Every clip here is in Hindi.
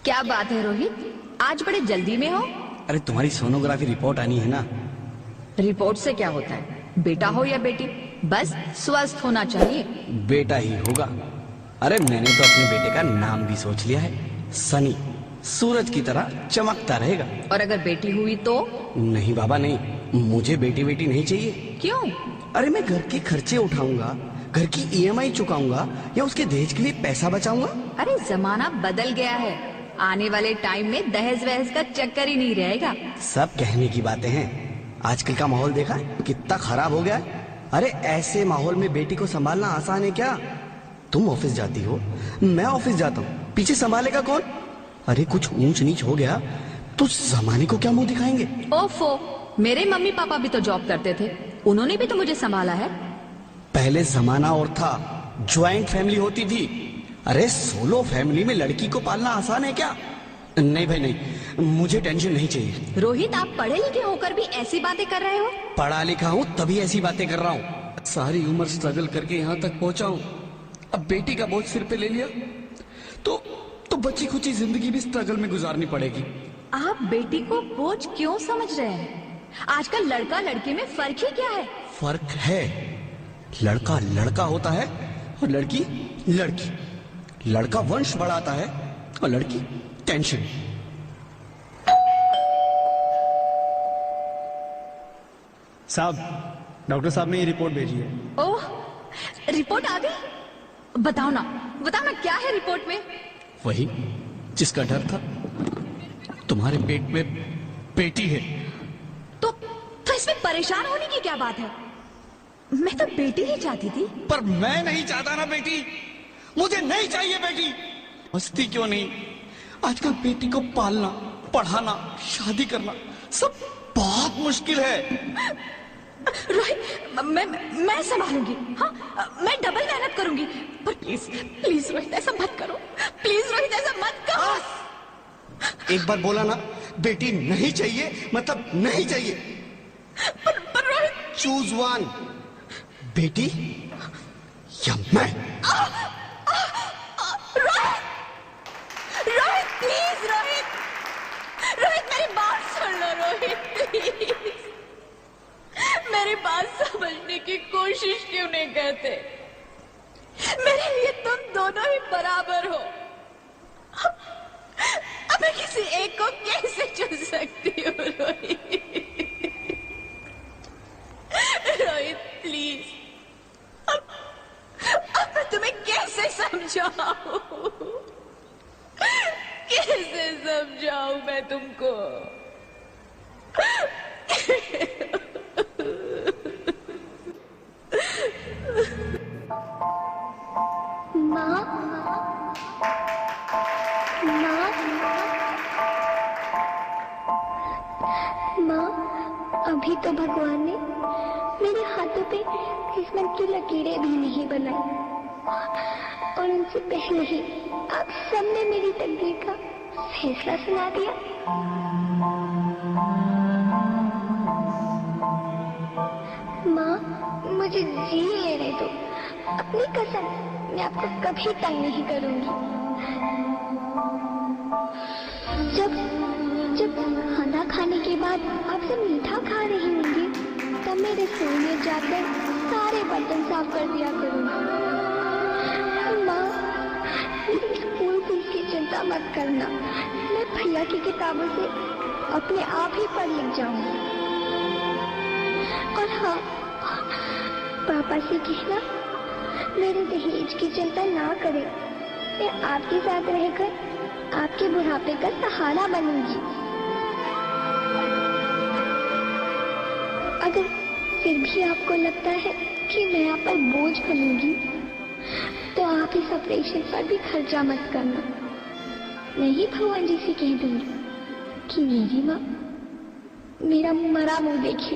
क्या बात है रोहित, आज बड़े जल्दी में हो? अरे तुम्हारी सोनोग्राफी रिपोर्ट आनी है ना। रिपोर्ट से क्या होता है? बेटा हो या बेटी, बस स्वस्थ होना चाहिए। बेटा ही होगा। अरे मैंने तो अपने बेटे का नाम भी सोच लिया है, सनी। सूरज की तरह चमकता रहेगा। और अगर बेटी हुई तो? नहीं बाबा नहीं, मुझे बेटी बेटी नहीं चाहिए। क्यों? अरे मैं घर के खर्चे उठाऊंगा, घर की ईएमआई चुकाऊंगा या उसके दहेज के लिए पैसा बचाऊंगा। अरे जमाना बदल गया है, आने वाले टाइम में दहेज वहेज का चक्कर ही नहीं रहेगा। सब कहने की बातें हैं, आजकल का माहौल देखा कितना खराब हो गया है। अरे ऐसे माहौल में बेटी को संभालना आसान है क्या? तुम ऑफिस जाती हो, मैं ऑफिस जाता हूँ, पीछे संभालेगा कौन? अरे कुछ ऊंच नीच हो गया तो जमाने को क्या मुंह दिखाएंगे? ओफो, मेरे मम्मी पापा भी तो जॉब करते थे, उन्होंने भी तो मुझे संभाला है। पहले जमाना और था, ज्वाइंट फैमिली होती थी। अरे सोलो फैमिली में लड़की को पालना आसान है क्या? नहीं भाई नहीं, मुझे टेंशन नहीं चाहिए। रोहित, आप पढ़े लिखे होकर भी ऐसी बातें कर रहे हो? पढ़ा लिखा हूँ तभी ऐसी बातें कर रहा हूँ। सारी उम्र स्ट्रगल करके यहाँ तक पहुंचा हूँ, अब बेटी का बोझ सिर पे ले लिया तो बची खुची जिंदगी भी स्ट्रगल में गुजारनी पड़ेगी। आप बेटी को बोझ क्यों समझ रहे हैं? आजकल लड़का लड़की में फर्क ही क्या है? फर्क है, लड़का लड़का होता है और लड़की लड़की। लड़का वंश बढ़ाता है और लड़की टेंशन। साहब, डॉक्टर साहब ने ये रिपोर्ट भेजी है। ओह, रिपोर्ट आ गई? बताओ ना क्या है रिपोर्ट में? वही जिसका डर था, तुम्हारे पेट में बेटी है। तो इसमें परेशान होने की क्या बात है? मैं तो बेटी ही चाहती थी। पर मैं नहीं चाहता ना बेटी, मुझे नहीं चाहिए बेटी। मस्ती क्यों नहीं, आजकल बेटी को पालना, पढ़ाना, शादी करना सब बहुत मुश्किल है। रोहित, मैं संभालूंगी। हाँ, मैं डबल मेहनत करूंगी। पर प्लीज रोहित ऐसा मत करो, प्लीज रोहित ऐसा मत करो। एक बार बोला ना, बेटी नहीं चाहिए मतलब नहीं चाहिए। पर रोहित, चूज वन, बेटी या मैं। रोहित प्लीज, रोहित मेरी बात सुन लो रोहित, प्लीज मेरी बात समझने की कोशिश क्यों नहीं करते? मेरे लिए तुम दोनों ही बराबर हो। अब मैं किसी एक को कैसे चुन सकती हूँ रोहित? रोहित प्लीज, अब मैं तुम्हें कैसे समझाऊं? कैसे समझाऊं मैं तुमको? माँ, अभी तो भगवान ने मेरे हाथों पे किस्मत की लकीरें भी नहीं बनाई, और उनसे पहले ही आप सबने मेरी तकदीर का फैसला सुना दिया। माँ, मुझे जी लेने दो, अपनी कसम, मैं आपको कभी तंग नहीं करूंगी। जब खाना खाने के बाद आप सब मीठा खा रही होंगी, तब मैं रसोई में जाकर सारे बर्तन साफ कर दिया करूंगी। माँ, मेरी स्कूल फीस की चिंता मत करना, मैं भैया की किताबों से अपने आप ही पढ़ लिख जाऊंगी। और हाँ, पापा से कहना मेरे दहेज की चिंता ना करें, मैं आपके साथ रहकर आपके बुढ़ापे का सहारा बनूंगी। अगर फिर भी आपको लगता है कि मैं आप पर बोझ बनूंगी, तो आप इस ऑपरेशन पर भी खर्चा मत करना। मैं ही भगवान जी से कह दूंगी कि मेरी माँ मेरा मरा मुंह देखे।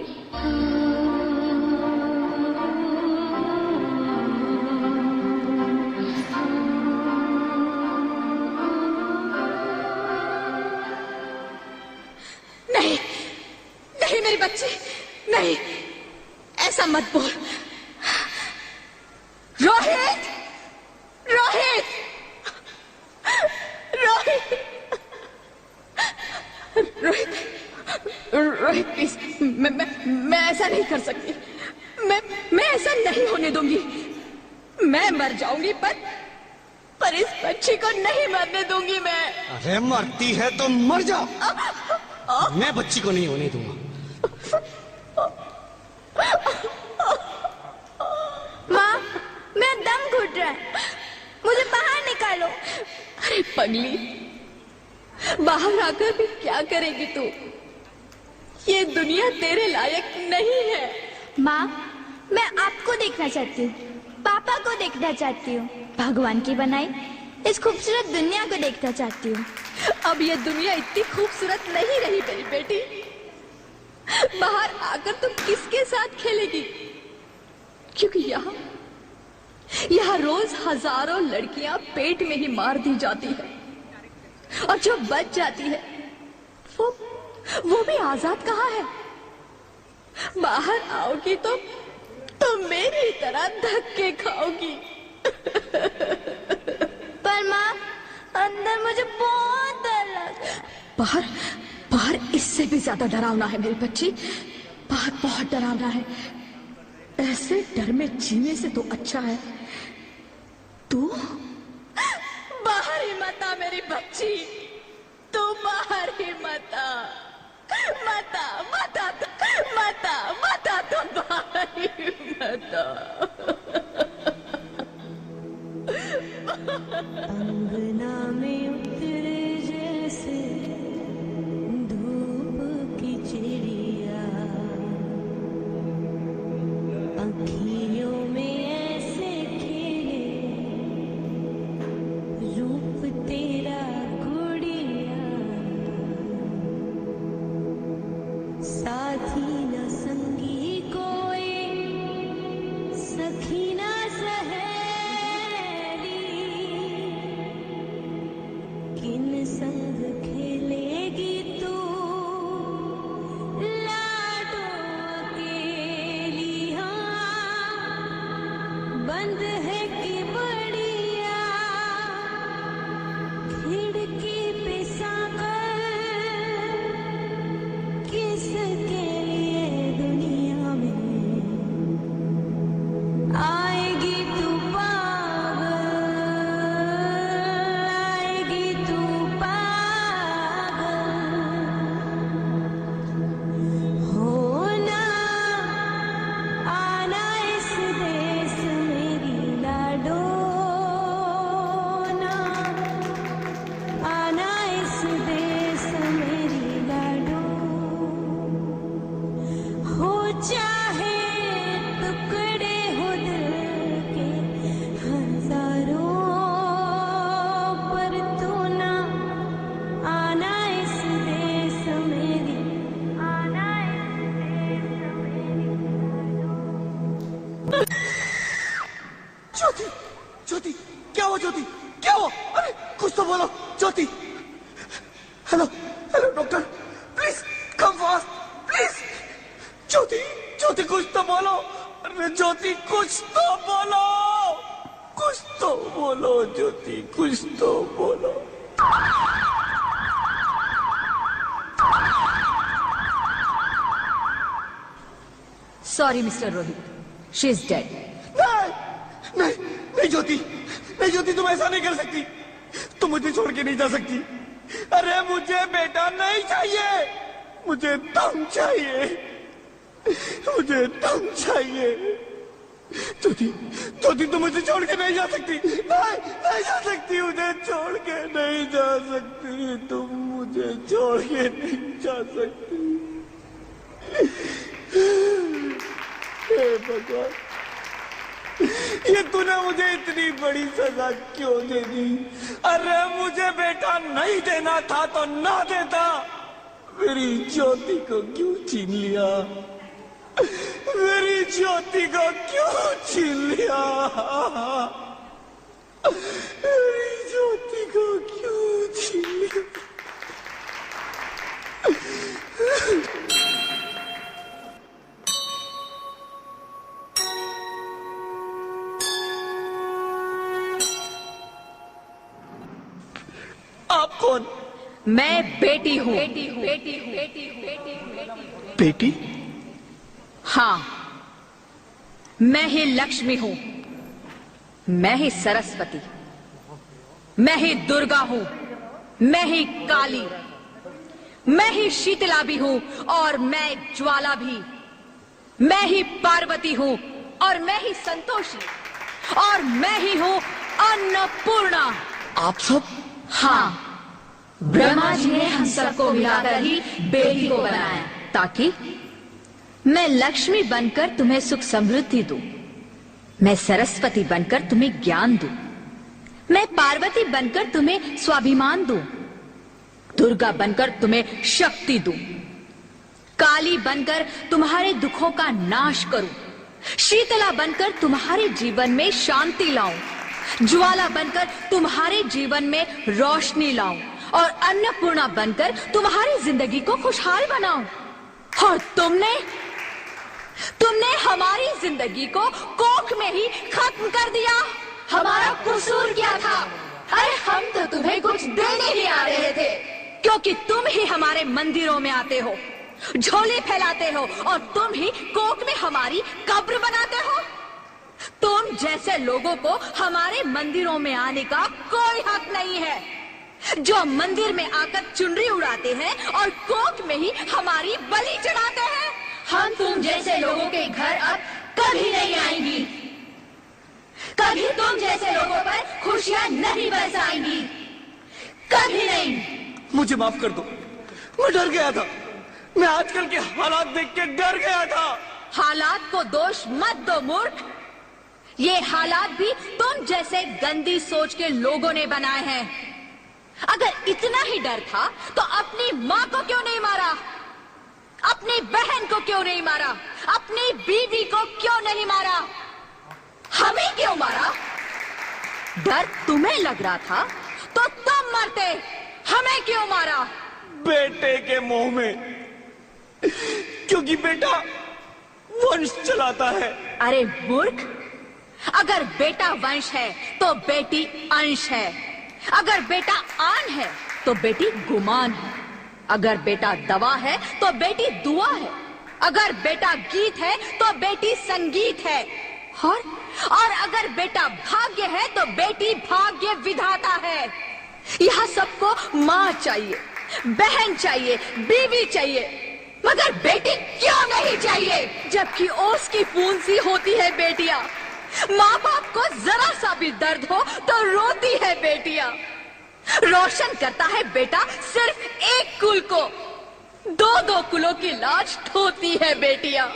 नहीं मेरी बच्ची, नहीं, ऐसा मत बोल। रोहित, रोहित, रोहित। रोहित रोहित प्लीज, मैं ऐसा नहीं कर सकती। मैं ऐसा नहीं होने दूंगी। मैं मर जाऊंगी पर इस बच्ची को नहीं मरने दूंगी मैं। अरे मरती है तो मर जा, मैं बच्ची को नहीं होने दूंगा। माँ, मेरा दम घुट रहा है, मुझे बाहर निकालो। अरे पगली, बाहर आकर भी क्या करेगी तू? ये दुनिया तेरे लायक नहीं है। माँ, मैं आपको देखना चाहती हूँ, पापा को देखना चाहती हूँ, भगवान की बनाई इस खूबसूरत दुनिया को देखना चाहती हूँ। अब ये दुनिया इतनी खूबसूरत नहीं रही मेरी बेटी। बाहर आकर तुम किसके साथ खेलेगी? क्योंकि यहाँ रोज हजारों लड़कियां पेट में ही मार दी जाती है, और जो बच जाती है वो भी आजाद कहाँ है? बाहर आओगी तो मेरी तरह धक्के खाओगी। पर माँ, अंदर मुझे बहुत डर लग रहा है। बाहर इससे भी ज्यादा डरावना है मेरी बच्ची। बाहर बहुत डरावना है। ऐसे डर में जीने से तो अच्छा है तू बाहर ही मत आ मेरी बच्ची। तू बाहर ही मत आ, मत आ, मत आ, मत आ, मत आ, तू बाहर ही मत आ। अंगना में उतरे जैसे धूप की चिड़िया, अखियों में ऐसे खिले रूप तेरा गुड़िया, साथी न संगी कोई, सखी न सहेली, किन संग खेलेगी तू लाडो अकेली। हाँ, बंद है कि बढ़िया खिड़की पे साकर, किसके लिए दुनिया में आएगी तू पागल, आएगी तू पागल। होना आना इस देश मेरी लाडो, ना आना इस देश मेरी लाडो। हो चाहे टुकड़े हो दिल के हजारों, पर तू ना आना इस देश मेरी, आना इस देश मेरी लाडो। ज्योति, ज्योति, क्या हुआ ज्योति, क्या हुआ? अरे कुछ तो बोलो Jyoti. Hello hello doctor, please come fast please. Jyoti, Jyoti कुछ तो बोलो। अरे ज्योति कुछ तो बोलो, कुछ तो बोलो ज्योति, कुछ तो बोलो। Sorry mister Rohit, she is dead. नहीं नहीं नहीं ज्योति, नहीं ज्योति, तुम ऐसा नहीं कर सकती। तुम मुझे छोड़ के नहीं जा सकती। अरे मुझे बेटा नहीं चाहिए, मुझे तुम चाहिए, मुझे तुम चाहिए। ज्योति, ज्योति तुम मुझे छोड़ के नहीं जा सकती। नहीं नहीं जा सकती, मुझे छोड़ के नहीं जा सकती। तुम मुझे छोड़ के नहीं जा सकती। हे भगवान, ये तूने मुझे इतनी बड़ी सजा क्यों दे दी? अरे मुझे बेटा नहीं देना था तो ना देता। मेरी ज्योति को क्यों छीन लिया? मेरी ज्योति को क्यों छीन लिया? मेरी ज्योति को क्यों छीन लिया? आप कौन? मैं बेटी हूँ। बेटी? हाँ, मैं ही लक्ष्मी हूँ, मैं ही सरस्वती, मैं ही दुर्गा हूँ, मैं ही काली, मैं ही शीतला भी हूँ और मैं ज्वाला भी, मैं ही पार्वती हूँ और मैं ही संतोषी, और मैं ही हूँ अन्नपूर्णा। आप सब? हाँ, ब्रह्मा जी ने हम सबको मिलाकर ही बेटी को बनाया, ताकि मैं लक्ष्मी बनकर तुम्हें सुख समृद्धि दूं, मैं सरस्वती बनकर तुम्हें ज्ञान दूं, मैं पार्वती बनकर तुम्हें स्वाभिमान दूं, दुर्गा बनकर तुम्हें शक्ति दूं, काली बनकर तुम्हारे दुखों का नाश करूं, शीतला बनकर तुम्हारे जीवन में शांति लाऊं, ज्वाला बनकर तुम्हारे जीवन में रोशनी लाऊं, और अन्नपूर्णा बनकर तुम्हारी जिंदगी को खुशहाल बनाऊं। और तुमने हमारी जिंदगी को कोख में ही खत्म कर दिया। हमारा कसूर क्या था? अरे हम तो तुम्हें कुछ देने ही आ रहे थे, क्योंकि तुम ही हमारे मंदिरों में आते हो, झोली फैलाते हो, और तुम ही कोख में हमारी कब्र बनाते हो। तुम जैसे लोगों को हमारे मंदिरों में आने का कोई हक नहीं है, जो मंदिर में आकर चुनरी उड़ाते हैं और कोख में ही हमारी बलि चढ़ाते हैं। हम तुम जैसे लोगों के घर अब कभी नहीं आएंगी, कभी तुम जैसे लोगों पर खुशियां नहीं बरसाएंगी, कभी नहीं। मुझे माफ कर दो, मैं डर गया था, मैं आजकल के हालात देख के डर गया था। हालात को दोष मत दो मूर्ख, ये हालात भी तुम जैसे गंदी सोच के लोगों ने बनाए हैं। अगर इतना ही डर था तो अपनी माँ को क्यों नहीं मारा, अपनी बहन को क्यों नहीं मारा, अपनी बीवी को क्यों नहीं मारा, हमें क्यों मारा? डर तुम्हें लग रहा था तो तुम मरते, हमें क्यों मारा? बेटे के मोह में, क्योंकि बेटा वंश चलाता है। अरे मूर्ख, अगर बेटा वंश है तो बेटी अंश है, अगर बेटा आन है तो बेटी गुमान है, अगर बेटा दवा है तो बेटी दुआ है, अगर बेटा गीत है तो बेटी संगीत है, और अगर बेटा भाग्य है तो बेटी भाग्य विधाता है। यहाँ सबको माँ चाहिए, बहन चाहिए, बीवी चाहिए, मगर बेटी क्यों नहीं चाहिए? जबकि ओस की बूंद सी होती है बेटियां, माँ बाप को जरा सा भी दर्द हो तो रोती है बेटियां। रोशन करता है बेटा सिर्फ एक कुल को, दो दो कुलों की लाज ढोती है बेटियां।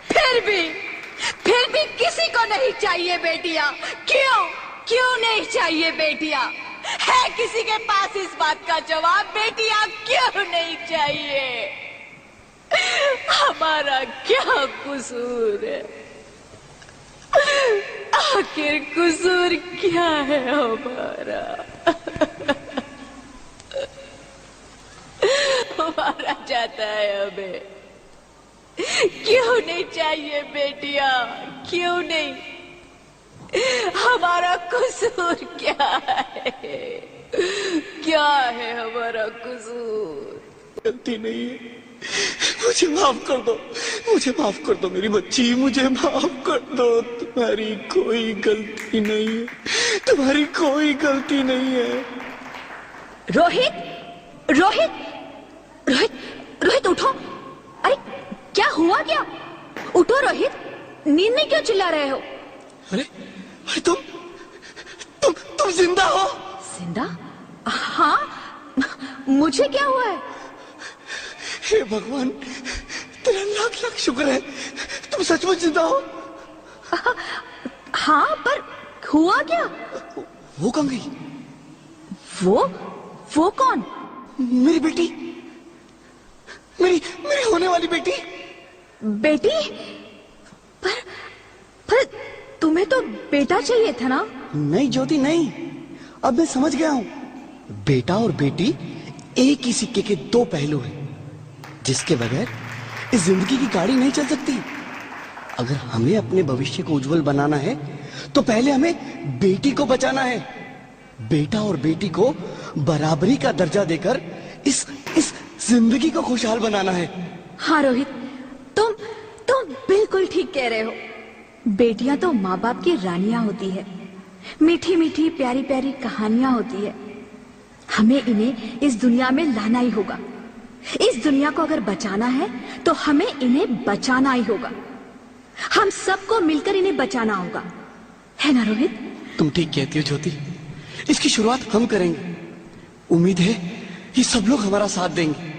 फिर भी किसी को नहीं चाहिए बेटियां। क्यों नहीं चाहिए बेटियां? है किसी के पास इस बात का जवाब? बेटियां क्यों नहीं चाहिए? हमारा क्या कसूर है? आखिर कसूर क्या है हमारा? मारा जाता है हमें, क्यों नहीं चाहिए बेटियां? क्यों नहीं? हमारा कसूर क्या है? क्या है हमारा कसूर? गलती नहीं है, मुझे माफ कर दो, मुझे माफ कर दो मेरी बच्ची, मुझे माफ कर दो। तुम्हारी कोई गलती नहीं है, तुम्हारी कोई गलती नहीं है। रोहित, रोहित, रोहित, रोहित उठो। अरे क्या हुआ क्या? उठो रोहित, नींद में क्यों चिल्ला रहे हो? अरे तुम जिंदा हो? जिंदा? हाँ, मुझे क्या हुआ है? हे भगवान, तेरा लाख लाख शुक्र है, तुम सचमुच जिंदा हो। हाँ, पर हुआ क्या? वो कहाँ गई? वो कौन? मेरी बेटी, मेरी होने वाली बेटी। बेटी? पर तुम्हें तो बेटा चाहिए था ना? नहीं ज्योति नहीं, अब मैं समझ गया हूँ। बेटा और बेटी एक ही सिक्के के दो पहलू हैं, जिसके बगैर इस जिंदगी की गाड़ी नहीं चल सकती। अगर हमें अपने भविष्य को उज्जवल बनाना है तो पहले हमें बेटी को बचाना है। बेटा और बेटी को बराबरी का दर्जा देकर इस जिंदगी को खुशहाल बनाना है। हाँ रोहित, तुम बिल्कुल ठीक कह रहे हो। बेटियां तो माँ बाप की रानियां होती है, मीठी मीठी प्यारी प्यारी कहानियां होती है। हमें इन्हें इस दुनिया में लाना ही होगा। इस दुनिया को अगर बचाना है तो हमें इन्हें बचाना ही होगा। हम सबको मिलकर इन्हें बचाना होगा, है ना रोहित? तुम ठीक कहती हो ज्योति, इसकी शुरुआत हम करेंगे। उम्मीद है ये सब लोग हमारा साथ देंगे।